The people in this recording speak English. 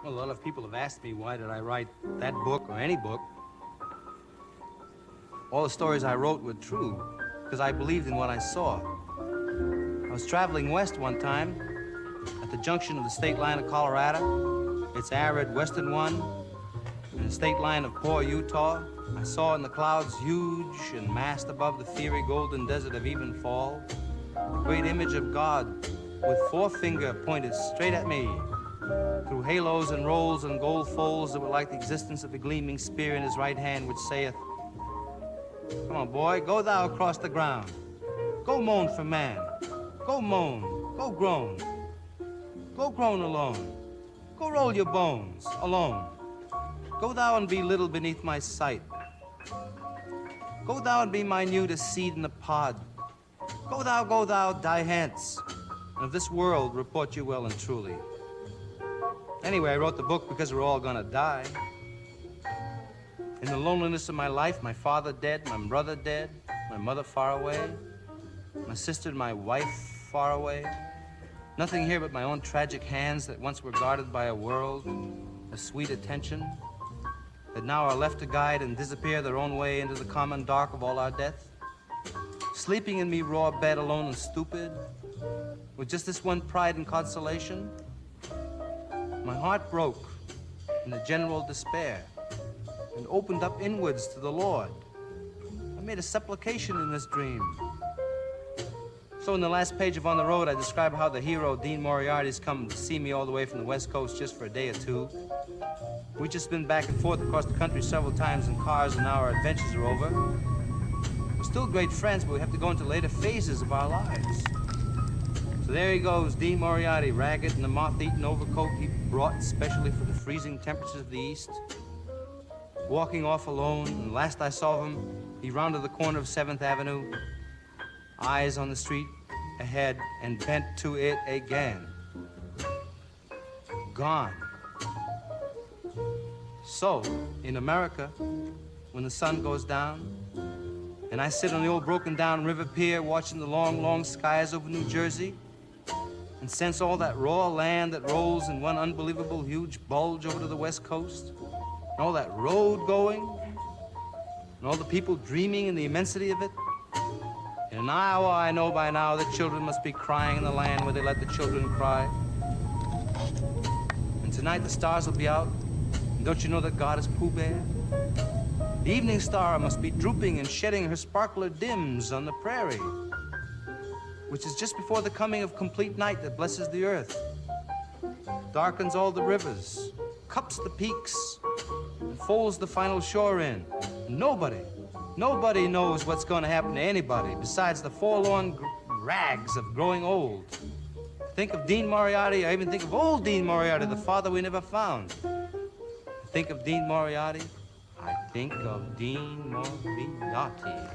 Well, a lot of people have asked me why did I write that book or any book. All the stories I wrote were true because I believed in what I saw. I was traveling west one time at the junction of the state line of Colorado, its arid western one, and the state line of poor Utah. I saw in the clouds, huge and massed above the fiery golden desert of Evenfall, the great image of God with forefinger pointed straight at me through halos and rolls and gold folds that were like the existence of a gleaming spear in his right hand, which saith, "Come on, boy, go thou across the ground. Go moan for man. Go moan. Go groan. Go groan alone. Go roll your bones alone. Go thou and be little beneath my sight. Go thou and be minute as seed in the pod. Go thou, die hence. And of this world report you well and truly." Anyway, I wrote the book because we're all gonna die. In the loneliness of my life, my father dead, my brother dead, my mother far away, my sister and my wife far away. Nothing here but my own tragic hands that once were guarded by a world, a sweet attention, that now are left to guide and disappear their own way into the common dark of all our death. Sleeping in me raw bed alone and stupid, with just this one pride and consolation. My heart broke in the general despair and opened up inwards to the Lord. I made a supplication in this dream. So in the last page of On the Road, I describe how the hero, Dean Moriarty's come to see me all the way from the West Coast just for a day or two. We've just been back and forth across the country several times in cars, and now our adventures are over. We're still great friends, but we have to go into later phases of our lives. So there he goes, Dean Moriarty, ragged in a moth-eaten overcoat he brought specially for the freezing temperatures of the East, walking off alone, and last I saw him, he rounded the corner of 7th Avenue, eyes on the street ahead, and bent to it again. Gone. So, in America, when the sun goes down, and I sit on the old broken-down river pier watching the long, long skies over New Jersey, and sense all that raw land that rolls in one unbelievable huge bulge over to the West Coast, and all that road going, and all the people dreaming in the immensity of it. In Iowa, I know by now that children must be crying in the land where they let the children cry. And tonight the stars will be out, and don't you know that God is Pooh Bear? The evening star must be drooping and shedding her sparkler dims on the prairie, which is just before the coming of complete night that blesses the earth, darkens all the rivers, cups the peaks, and folds the final shore in. Nobody knows what's going to happen to anybody besides the forlorn rags of growing old. Think of Dean Moriarty, I even think of old Dean Moriarty, the father we never found. Think of Dean Moriarty, I think of Dean Moriarty.